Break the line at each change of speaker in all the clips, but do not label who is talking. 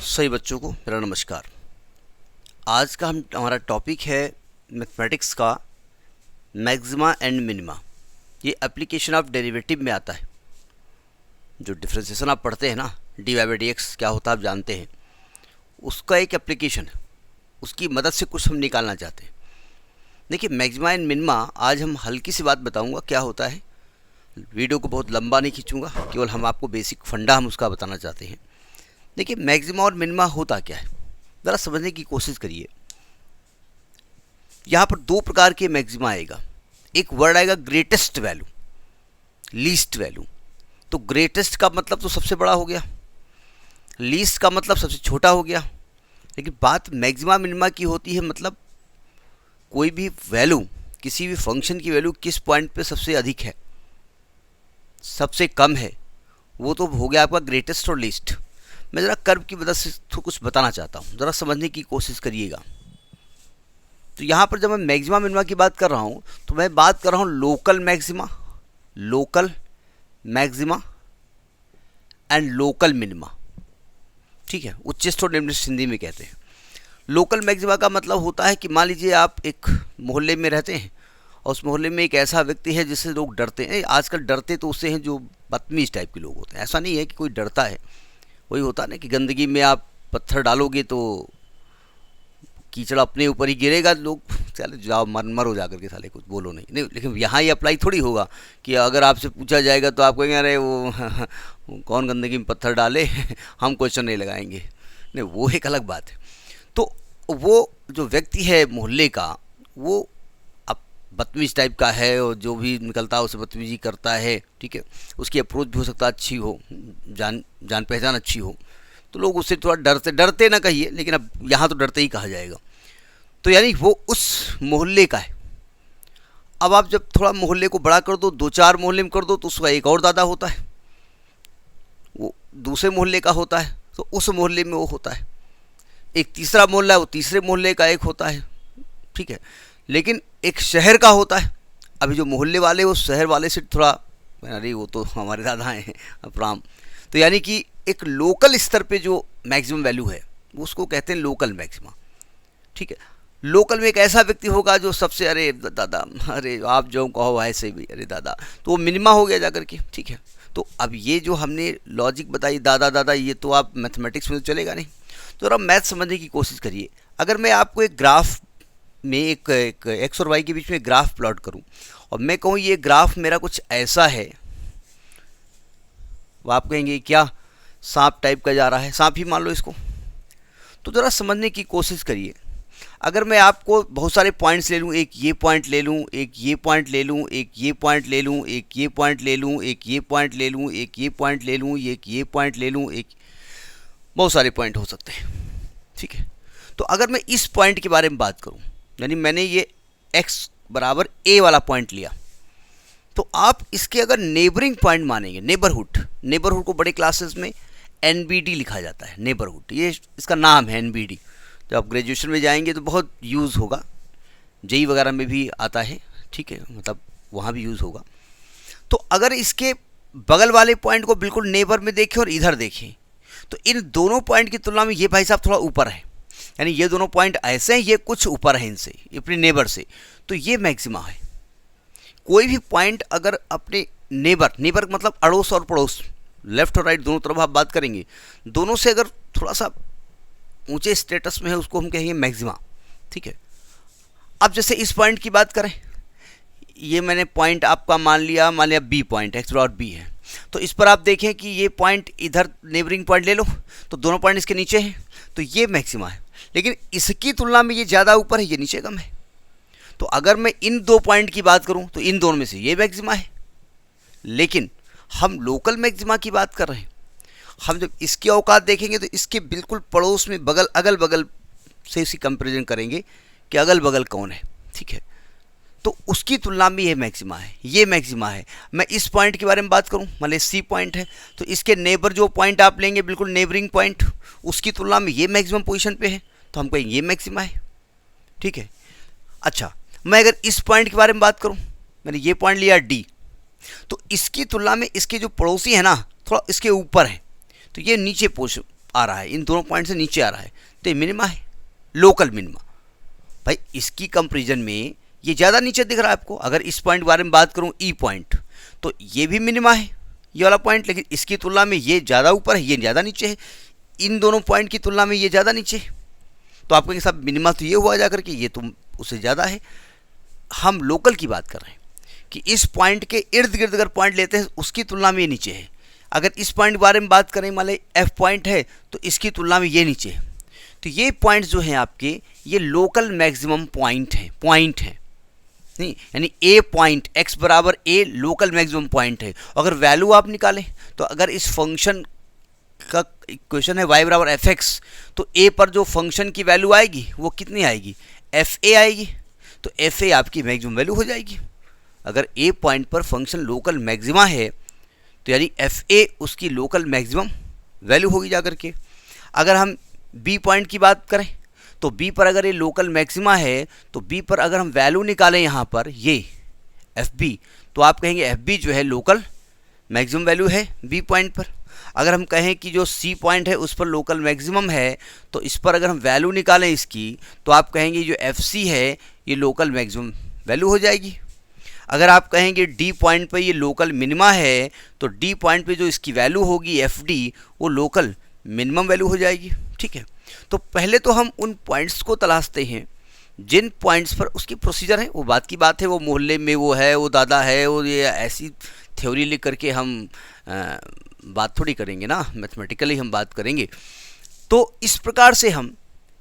सही बच्चों को मेरा नमस्कार। आज का हमारा टॉपिक है मैथमेटिक्स का मैक्सिमा एंड मिनिमा। ये एप्लीकेशन ऑफ डेरिवेटिव में आता है। जो डिफरेंशिएशन आप पढ़ते हैं ना, D Y by D X क्या होता है आप जानते हैं, उसका एक एप्लीकेशन है। उसकी मदद से कुछ हम निकालना चाहते हैं। देखिए, मैक्सिमा एंड मिनिमा आज हम हल्की सी बात बताऊंगा क्या होता है। वीडियो को बहुत लंबा नहीं खींचूंगा, केवल हम आपको बेसिक फंडा हम उसका बताना चाहते हैं। देखिए, मैक्सिमा और मिनिमा होता क्या है, ज़रा समझने की कोशिश करिए। यहाँ पर दो प्रकार के मैक्सिमा आएगा। एक वर्ड आएगा ग्रेटेस्ट वैल्यू, लीस्ट वैल्यू। तो ग्रेटेस्ट का मतलब तो सबसे बड़ा हो गया, लीस्ट का मतलब सबसे छोटा हो गया। लेकिन बात मैक्सिमा मिनिमा की होती है, मतलब कोई भी वैल्यू, किसी भी फंक्शन की वैल्यू किस पॉइंट पे सबसे अधिक है, सबसे कम है, वो तो हो गया आपका ग्रेटेस्ट और लीस्ट। मैं ज़रा कर्व की मदद से तो कुछ बताना चाहता हूँ, ज़रा समझने की कोशिश करिएगा। तो यहाँ पर जब मैं मैक्सिमा मिनिमा की बात कर रहा हूँ तो मैं बात कर रहा हूँ local maxima and local minima. ठीक है, उच्चस्थ और निम्नस्थ हिंदी में कहते हैं। लोकल मैक्सिमा का मतलब होता है कि मान लीजिए आप एक मोहल्ले में रहते हैं और उस मोहल्ले में एक ऐसा व्यक्ति है जिससे लोग डरते हैं। आजकल डरते तो उससे हैं जो बदतमीज टाइप के लोग होते हैं। ऐसा नहीं है कि कोई डरता है, वही होता ना कि गंदगी में आप पत्थर डालोगे तो कीचड़ अपने ऊपर ही गिरेगा, लोग चले जाओ मरो जा करके, साले कुछ बोलो नहीं। लेकिन यहाँ ये अप्लाई थोड़ी होगा कि अगर आपसे पूछा जाएगा तो आप कहेंगे अरे वो कौन गंदगी में पत्थर डाले हम क्वेश्चन नहीं लगाएंगे। नहीं, वो एक अलग बात है। तो वो जो व्यक्ति है मोहल्ले का, वो अब बदतमीज टाइप का है और जो भी निकलता है उसे बदतमीजी करता है। ठीक है, उसकी अप्रोच भी हो सकता है अच्छी हो, जान पहचान अच्छी हो, तो लोग उससे थोड़ा डरते ना कहिए, लेकिन अब यहाँ तो डरते ही कहा जाएगा। तो यानी वो उस मोहल्ले का है। अब आप जब थोड़ा मोहल्ले को बड़ा कर दो, 2-4 मोहल्ले में कर दो, तो उसका एक और दादा होता है, वो दूसरे मोहल्ले का होता है, तो उस मोहल्ले में वो होता है। एक तीसरा मोहल्ला है, वो तीसरे मोहल्ले का एक होता है। ठीक है, लेकिन एक शहर का होता है। अभी जो मोहल्ले वाले वो शहर वाले से थोड़ा, अरे वो तो हमारे दादा हैं अपराम। तो यानी कि एक लोकल स्तर पे जो मैक्सिमम वैल्यू है उसको कहते हैं लोकल मैक्सिमा। ठीक है, लोकल में एक ऐसा व्यक्ति होगा जो सबसे, अरे दादा, अरे आप जो कहो ऐसे भी, अरे दादा, तो वो मिनिमा हो गया जाकर के। ठीक है, तो अब ये जो हमने लॉजिक बताई दादा दादा, ये तो आप मैथमेटिक्स में तो चलेगा नहीं। तो अब मैथ समझने की कोशिश करिए। अगर मैं आपको एक ग्राफ में एक एक्स और वाई के बीच में ग्राफ प्लॉट करूं और मैं कहूं ये ग्राफ मेरा कुछ ऐसा है, वो आप कहेंगे क्या सांप टाइप का जा रहा है, सांप ही मान लो इसको। तो ज़रा समझने की कोशिश करिए। अगर मैं आपको बहुत सारे पॉइंट्स ले लूँ, एक ये पॉइंट ले लूँ, एक ये पॉइंट ले लूँ, एक ये पॉइंट ले लूँ, एक ये पॉइंट ले लूँ, एक ये पॉइंट ले लूँ, एक ये पॉइंट ले लूँ, एक ये पॉइंट ले लूँ, एक, बहुत सारे पॉइंट हो सकते हैं। ठीक है, तो अगर मैं इस पॉइंट के बारे में बात करूँ, यानी मैंने ये x बराबर a वाला पॉइंट लिया, तो आप इसके अगर नेबरिंग पॉइंट मानेंगे, नेबरहुड को बड़े क्लासेस में NBD लिखा जाता है, नेबरहुड, ये इसका नाम है NBD। जब आप ग्रेजुएशन में जाएंगे तो बहुत यूज़ होगा, जेई वगैरह में भी आता है। ठीक है, मतलब वहाँ भी यूज़ होगा। तो अगर इसके बगल वाले पॉइंट को बिल्कुल नेबर में देखें और इधर देखें, तो इन दोनों पॉइंट की तुलना में ये भाई साहब थोड़ा ऊपर है, यानी ये दोनों पॉइंट ऐसे हैं, ये कुछ ऊपर है इनसे, अपने नेबर से, तो ये मैक्सिमा है। कोई भी पॉइंट अगर अपने नेबर मतलब अड़ोस और पड़ोस, लेफ्ट और राइट दोनों तरफ आप बात करेंगे, दोनों से अगर थोड़ा सा ऊंचे स्टेटस में है उसको हम कहेंगे मैक्सिमा। ठीक है, अब जैसे इस पॉइंट की बात करें, ये मैंने पॉइंट आपका मान लिया B point, X dot B है। तो इस पर आप देखें कि ये पॉइंट इधर नेबरिंग पॉइंट ले लो, तो दोनों पॉइंट इसके नीचे हैं, तो ये मैक्सिमा है। लेकिन इसकी तुलना में ये ज़्यादा ऊपर है, ये नीचे कम है। तो अगर मैं इन दो पॉइंट की बात करूं तो इन दोनों में से ये मैक्सिमा है। लेकिन हम लोकल मैक्सिमा की बात कर रहे हैं। हम जब इसकी औकात देखेंगे तो इसके बिल्कुल पड़ोस में अगल बगल से इसी कंपेरिजन करेंगे कि अगल बगल कौन है। ठीक है, तो उसकी तुलना में ये मैक्सिमा है, ये मैक्सिमा है। मैं इस पॉइंट के बारे में बात करूं, मान लीजिए सी पॉइंट है, तो इसके नेबर जो पॉइंट आप लेंगे बिल्कुल नेबरिंग पॉइंट, उसकी तुलना में ये मैक्सिमम पोजीशन पे है, तो हम कहेंगे ये मैक्सिमा है। ठीक है, अच्छा मैं अगर इस पॉइंट के बारे में बात करूं, मैंने ये पॉइंट लिया डी, तो इसकी तुलना में इसके जो पड़ोसी है ना थोड़ा इसके ऊपर है, तो ये नीचे आ रहा है, इन दोनों पॉइंट से नीचे आ रहा है, तो ये मिनिमा है, लोकल मिनिमा। भाई इसकी कंपेरिजन में ये ज़्यादा नीचे दिख रहा है आपको। अगर इस पॉइंट के बारे में बात करूँ ई पॉइंट, तो ये भी मिनिमा है ये वाला पॉइंट, लेकिन इसकी तुलना में ये ज़्यादा ऊपर है, ये ज़्यादा नीचे है। इन दोनों पॉइंट की तुलना में ये ज़्यादा नीचे है, तो आप कहेंगे साहब मिनिमा तो ये हुआ जाकर के, ये तो उससे ज़्यादा है। हम लोकल की बात कर रहे हैं कि इस पॉइंट के इर्द गिर्द अगर पॉइंट लेते हैं उसकी तुलना में ये नीचे है। अगर इस पॉइंट के बारे में बात करें, मान लें एफ पॉइंट है, तो इसकी तुलना में ये नीचे है। तो ये पॉइंट्स जो हैं आपके, ये लोकल मैक्सिमम पॉइंट हैं नहीं, यानी ए पॉइंट एक्स बराबर ए लोकल मैक्सिमम पॉइंट है। अगर वैल्यू आप निकालें, तो अगर इस फंक्शन का इक्वेशन है y बराबर एफ एक्स, तो ए पर जो फंक्शन की वैल्यू आएगी वो कितनी आएगी, एफ ए आएगी। तो एफ ए आपकी मैक्सिमम वैल्यू हो जाएगी। अगर ए पॉइंट पर फंक्शन लोकल मैक्सिमा है, तो यानी एफ ए उसकी लोकल मैक्सिमम वैल्यू होगी जाकर के। अगर हम बी पॉइंट की बात करें, तो बी पर अगर ये लोकल मैक्सिमा है, तो बी पर अगर हम वैल्यू निकालें यहाँ पर ये एफ बी, तो आप कहेंगे एफ बी जो है लोकल मैक्सिमम वैल्यू है बी पॉइंट पर। अगर हम कहें कि जो सी पॉइंट है उस पर लोकल मैक्सिमम है, तो इस पर अगर हम वैल्यू निकालें इसकी, तो आप कहेंगे जो एफ सी है ये लोकल मैक्सिमम वैल्यू हो जाएगी। अगर आप कहेंगे डी पॉइंट पर ये लोकल मिनिमा है, तो डी पॉइंट पे जो इसकी वैल्यू होगी एफ डी, वो लोकल मिनिमम वैल्यू हो जाएगी। ठीक है, तो पहले तो हम उन पॉइंट्स को तलाशते हैं जिन पॉइंट्स पर उसकी प्रोसीजर है। वो बात की बात है, वो मोहल्ले में वो है, वो दादा है, वो ये ऐसी थ्योरी लिख करके हम बात थोड़ी करेंगे ना, मैथमेटिकली हम बात करेंगे। तो इस प्रकार से हम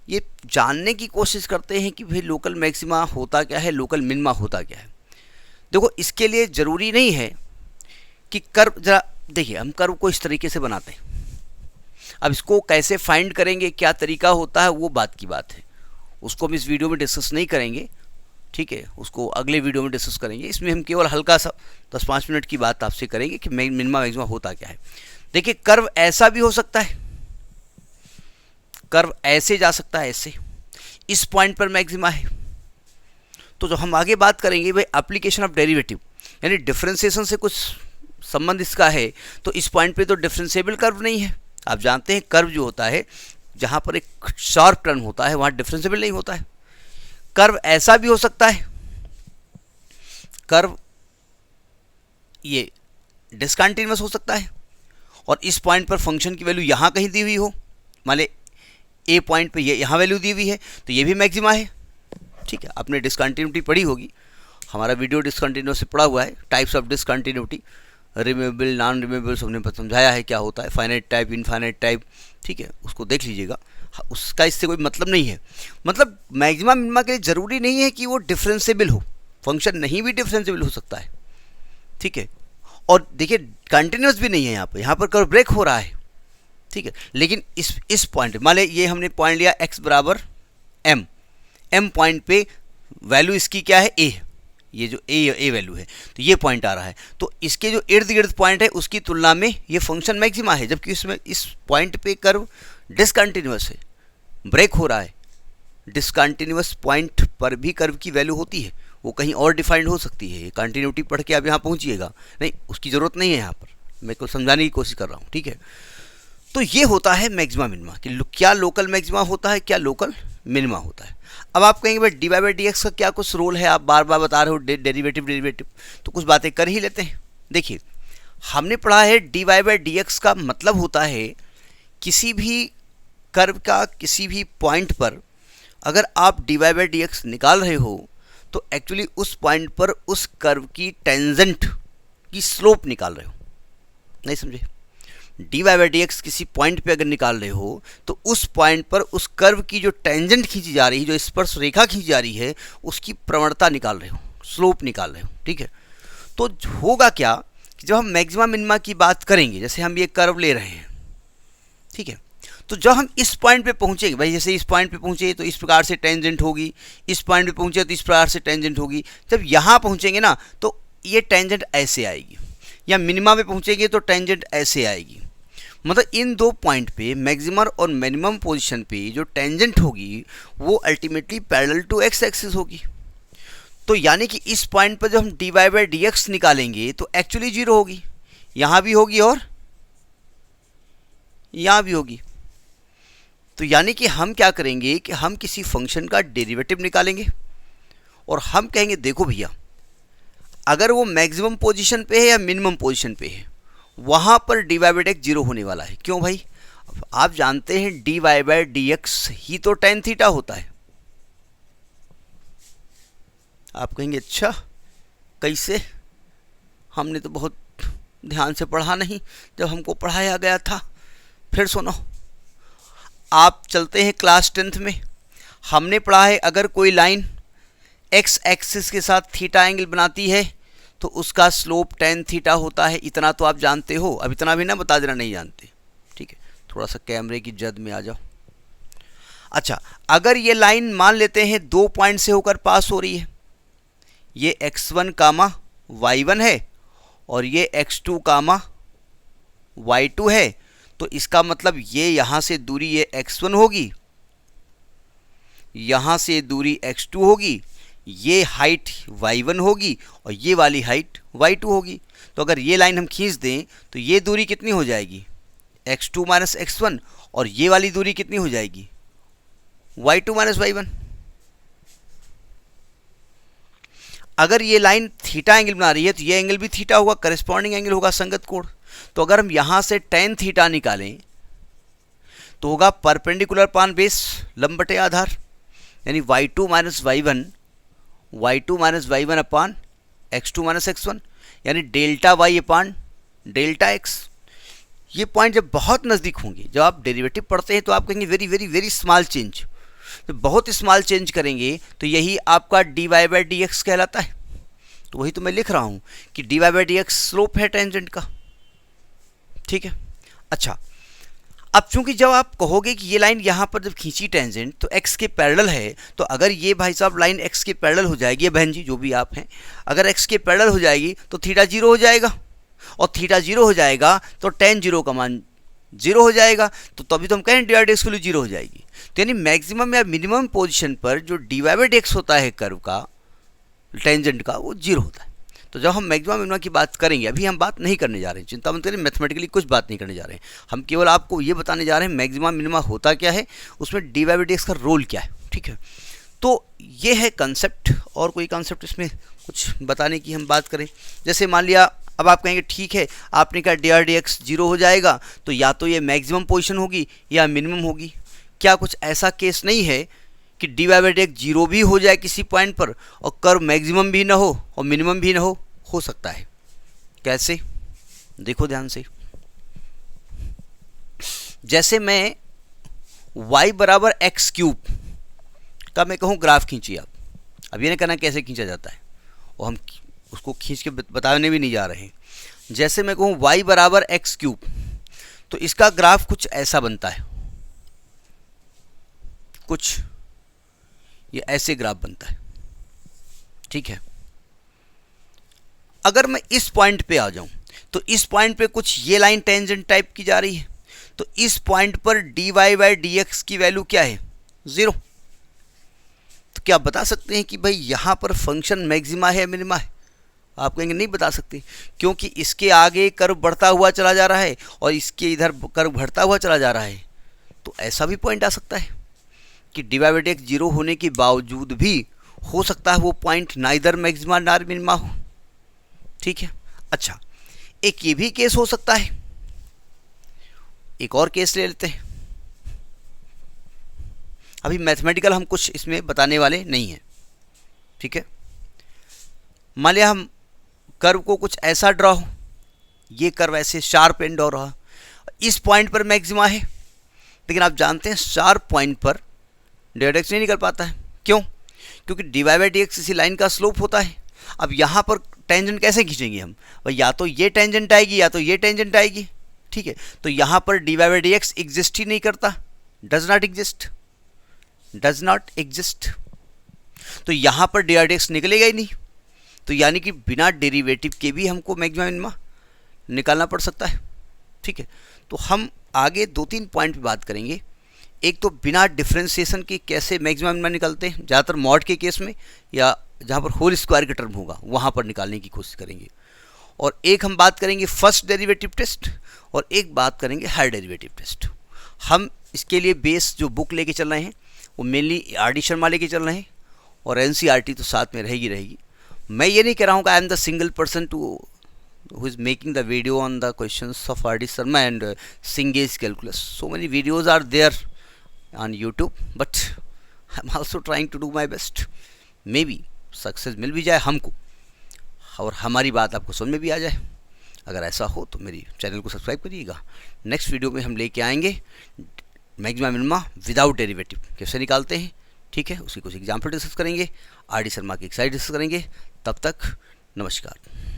ये जानने की कोशिश करते हैं कि भाई लोकल मैक्सिमा होता क्या है, लोकल मिनिमा होता क्या है। देखो इसके लिए ज़रूरी नहीं है कि कर्व, जरा देखिए हम कर्व को इस तरीके से बनाते हैं। अब इसको कैसे फाइंड करेंगे, क्या तरीका होता है, वो बात की बात है, उसको हम इस वीडियो में डिस्कस नहीं करेंगे। ठीक है, उसको अगले वीडियो में डिस्कस करेंगे। इसमें हम केवल हल्का सा 10-5 मिनट की बात आपसे करेंगे कि मिनिमा मैक्सिमा होता क्या है। देखिए कर्व ऐसा भी हो सकता है, कर्व ऐसे जा सकता है, ऐसे इस पॉइंट पर मैक्सिमा है। तो जो हम आगे बात करेंगे भाई एप्लीकेशन ऑफ डेरिवेटिव, यानी डिफरेंशिएशन से कुछ संबंध इसका है, तो इस पॉइंट पे तो डिफरेंशिएबल कर्व नहीं है। आप जानते हैं कर्व जो होता है, जहाँ पर एक शार्प टर्न होता है, वहाँ डिफरेंशिएबल नहीं होता है। कर्व ऐसा भी हो सकता है, कर्व ये डिसकंटिन्यूअस हो सकता है, और इस पॉइंट पर फंक्शन की वैल्यू यहाँ कहीं दी हुई हो, मान ले ए पॉइंट पे ये यहाँ वैल्यू दी हुई है, तो ये भी मैक्सिमा है। ठीक है, आपने डिसकंटिन्यूटी पढ़ी होगी, हमारा वीडियो डिसकंटिन्यूअस से पढ़ा हुआ है, types of discontinuity, removable non removable सबने समझाया है क्या होता है, फाइनाइट टाइप, इनफाइनाइट टाइप। ठीक है, उसको देख लीजिएगा, उसका इससे कोई मतलब नहीं है। मतलब मैक्सिमा मिनिमा के लिए ज़रूरी नहीं है कि वो डिफरेंशिएबल हो, फंक्शन नहीं भी डिफरेंशिएबल हो सकता है। ठीक है, और देखिए कंटिन्यूअस भी नहीं है, यहाँ पर कर्व ब्रेक हो रहा है। ठीक है, लेकिन इस पॉइंट मान लें ये हमने पॉइंट लिया x बराबर m, m पॉइंट पे वैल्यू इसकी क्या है, a, ये जो a वैल्यू है, तो ये पॉइंट आ रहा है। तो इसके जो इर्द गिर्द पॉइंट है उसकी तुलना में ये फंक्शन मैक्सिमा है, जबकि इसमें इस पॉइंट पे कर्व डिसकंटिन्यूअस है, ब्रेक हो रहा है। डिसकंटिन्यूअस पॉइंट पर भी कर्व की वैल्यू होती है, वो कहीं और डिफाइंड हो सकती है। कंटिन्यूटी पढ़ के आप यहाँ पहुँचिएगा नहीं, उसकी ज़रूरत नहीं है, यहाँ पर मैं को समझाने की कोशिश कर रहा हूँ। ठीक है, तो ये होता है मैक्सिमा मिनिमा कि क्या लोकल मैक्सिमा होता है, क्या लोकल मिनिमा होता है। अब आप कहेंगे भाई D Y by D X का क्या कुछ रोल है, आप बार बार बता रहे हो डेरिवेटिव, तो कुछ बातें कर ही लेते हैं। देखिए हमने पढ़ा है D Y by D X का मतलब होता है किसी भी कर्व का किसी भी पॉइंट पर अगर आप D Y by D X निकाल रहे हो, तो एक्चुअली उस पॉइंट पर उस कर्व की टेंजेंट की स्लोप निकाल रहे हो। नहीं समझे, D Y by D X किसी पॉइंट पे अगर निकाल रहे हो, तो उस पॉइंट पर उस कर्व की जो टेंजेंट खींची जा रही है, जो स्पर्श रेखा खींची जा रही है, उसकी प्रवणता निकाल रहे हो, स्लोप निकाल रहे हो। ठीक है, तो होगा क्या कि जब हम मैक्सिमा मिनिमा की बात करेंगे, जैसे हम ये कर्व ले रहे हैं, ठीक है, तो जब हम इस पॉइंट पे पहुंचेंगे, भाई जैसे इस पॉइंट पे पहुंचे तो इस प्रकार से टेंजेंट होगी, इस पॉइंट पे पहुंचे तो इस प्रकार से टेंजेंट होगी। जब यहाँ पहुंचेंगे ना, तो ये टेंजेंट ऐसे आएगी, या मिनिमा पे पहुंचेंगे तो टेंजेंट ऐसे आएगी। मतलब इन दो पॉइंट पे मैक्सिमम और मिनिमम पोजीशन पे जो टेंजेंट होगी वो ultimately parallel to X axis होगी। तो यानी कि इस पॉइंट पर जब हम D Y by D X निकालेंगे तो एक्चुअली जीरो होगी, यहाँ भी होगी और यहाँ भी होगी। तो यानी कि हम क्या करेंगे कि हम किसी फंक्शन का डेरिवेटिव निकालेंगे और हम कहेंगे देखो भैया, अगर वो मैक्सिमम पोजीशन पे है या मिनिमम पोजीशन पे है, वहाँ पर D Y by D X zero होने वाला है। क्यों भाई? आप जानते हैं D Y by D X ही तो टेन थीटा होता है। आप कहेंगे अच्छा कैसे, हमने तो बहुत ध्यान से पढ़ा नहीं जब हमको पढ़ाया गया था। फिर सुनो, आप चलते हैं क्लास 10th में, हमने पढ़ा है अगर कोई लाइन एक्स एक्सिस के साथ थीटा एंगल बनाती है तो उसका स्लोप टेन थीटा होता है। इतना तो आप जानते हो, अब इतना भी ना बता देना नहीं जानते, ठीक है? थोड़ा सा कैमरे की जद में आ जाओ। अच्छा, अगर ये लाइन मान लेते हैं दो पॉइंट से होकर पास हो रही है, ये x1 कामा y1 है और ये x2 कामा y2 है, तो इसका मतलब ये यहाँ से दूरी ये x1 होगी, यहाँ से दूरी x2 होगी, ये हाइट y1 होगी और ये वाली हाइट y2 होगी। तो अगर ये लाइन हम खींच दें तो ये दूरी कितनी हो जाएगी? x2 माइनस x1, और ये वाली दूरी कितनी हो जाएगी? y2 minus y1। अगर ये लाइन थीटा एंगल बना रही है तो ये एंगल भी थीटा होगा, करेस्पॉन्डिंग एंगल होगा संगत कोण। तो अगर हम यहाँ से टेन थीटा निकालें तो होगा परपेंडिकुलर पान बेस लंब बटे आधार, यानी y2 माइनस y1 अपान x2 माइनस x1, यानी डेल्टा y अपान डेल्टा x। ये पॉइंट जब बहुत नज़दीक होंगे, जब आप डेरिवेटिव पढ़ते हैं तो आप कहेंगे very very very small change, तो बहुत स्मॉल चेंज करेंगे तो यही आपका D Y by D X कहलाता है। तो वही तो मैं लिख रहा हूँ कि D Y by D X slope है टेंजेंट का, ठीक है? अच्छा, अब चूंकि जब आप कहोगे कि ये लाइन यहाँ पर जब खींची टेंजेंट तो x के पैरेलल है, तो अगर ये भाई साहब लाइन x के पैरेलल हो जाएगी, बहन जी जो भी आप हैं, अगर x के पैरेलल हो जाएगी तो थीटा जीरो हो जाएगा, और थीटा जीरो हो जाएगा तो टेन जीरो का मान जीरो हो जाएगा। तो तभी तो हम कहें डी वाई डी एक्स की जीरो हो जाएगी। तो यानी मैक्सिमम या मिनिमम पोजीशन पर जो D Y by D X होता है कर्व का, टेंजेंट का, वो जीरो होता है। तो जब हम मैक्सिमम मिनिमम की बात करेंगे, अभी हम बात नहीं करने जा रहे हैं, चिंता मत करिए, मैथमेटिकली कुछ बात नहीं करने जा रहे हैं, हम केवल आपको ये बताने जा रहे हैं मैक्सिमम मिनिमम होता क्या है, उसमें D Y by D X का रोल क्या है, ठीक है? तो ये है कंसेप्ट। और कोई कंसेप्ट इसमें कुछ बताने की हम बात करें, जैसे मान लिया अब आप कहेंगे ठीक है आपने कहा D R D X zero हो जाएगा, तो या तो ये मैक्सिमम पोजीशन होगी या मिनिमम होगी। क्या कुछ ऐसा केस नहीं है कि D Y by D X zero भी हो जाए किसी पॉइंट पर और कर्व मैक्सिमम भी ना हो और मिनिमम भी ना हो सकता है। कैसे? देखो ध्यान से, जैसे मैं y बराबर एक्स क्यूब का मैं कहूँ ग्राफ खींचिए आप, अब ये नहीं कहना कैसे खींचा जाता है, और हम उसको खींच के बताने भी नहीं जा रहे हैं। जैसे मैं कहूँ y बराबर एक्स क्यूब, तो इसका ग्राफ कुछ ऐसा बनता है, कुछ ये ऐसे ग्राफ बनता है, ठीक है? अगर मैं इस पॉइंट पे आ जाऊं तो इस पॉइंट पे कुछ ये लाइन टेंजेंट टाइप की जा रही है, तो इस पॉइंट पर D Y by D X की वैल्यू क्या है? ज़ीरो। तो क्या आप बता सकते हैं कि भाई यहाँ पर फंक्शन मैक्सिमा है मिनिमा है? आप कहेंगे नहीं बता सकते, क्योंकि इसके आगे कर्व बढ़ता हुआ चला जा रहा है और इसके इधर कर्व घटता हुआ चला जा रहा है। तो ऐसा भी पॉइंट आ सकता है कि D Y by D X zero होने के बावजूद भी हो सकता है वो point neither maxima nor minima हो, ठीक है? अच्छा, एक ये भी केस हो सकता है, एक और केस ले लेते हैं। अभी मैथमेटिकल हम कुछ इसमें बताने वाले नहीं हैं, ठीक है? मान लिया हम कर्व को कुछ ऐसा ड्रॉ हो, ये कर्व ऐसे शार्प एंड हो रहा, इस पॉइंट पर मैक्सिमा है, लेकिन आप जानते हैं शार्प पॉइंट पर डी वाई डी एक्स नहीं निकल पाता है। क्यों? क्योंकि D Y by D X इसी लाइन का स्लोप होता है। अब यहाँ पर टेंजेंट कैसे खींचेंगे हम? भाई या तो ये टेंजेंट आएगी या तो ये टेंजेंट आएगी, ठीक है? तो यहाँ पर D Y by D X exist ही नहीं करता, डज नॉट एग्जिस्ट। तो यहाँ पर डी आर डी एक्स निकलेगा ही नहीं, तो यानी कि बिना डेरिवेटिव के भी हमको मैक्सिमा मिनिमा निकालना पड़ सकता है, ठीक है? तो हम आगे दो तीन पॉइंट पे बात करेंगे। एक तो बिना डिफ्रेंसिएशन के कैसे मैक्सिमा मिनिमा निकालते हैं, ज़्यादातर मॉड के केस में या जहाँ पर होल स्क्वायर का टर्म होगा वहाँ पर निकालने की कोशिश करेंगे। और एक हम बात करेंगे फर्स्ट डेरिवेटिव टेस्ट और एक बात करेंगे हायर डेरिवेटिव टेस्ट। हम इसके लिए बेस जो बुक लेके चल रहे हैं वो मेनली आर डी शर्मा लेके चल रहे हैं, और एनसीईआरटी तो साथ में रहेगी रहेगी। मैं ये नहीं कह रहा हूँ कि I am the single person to who is making the video on the questions of R.D. Sharma and Singh's calculus. So many videos are there on YouTube, but I'm also trying to do my best. Maybe success मिल भी जाए हमको और हमारी बात आपको समझ में भी आ जाए। अगर ऐसा हो तो मेरी चैनल को सब्सक्राइब करिएगा। नेक्स्ट वीडियो में हम लेके आएंगे मैक्सिमा मिनिमा विदाउट डेरिवेटिव कैसे निकालते हैं, ठीक है, उसकी कुछ एग्जाम्पल डिस्कस करेंगे, आर डी शर्मा की एक्सरसाइज डिस्कस करेंगे। तब तक नमस्कार।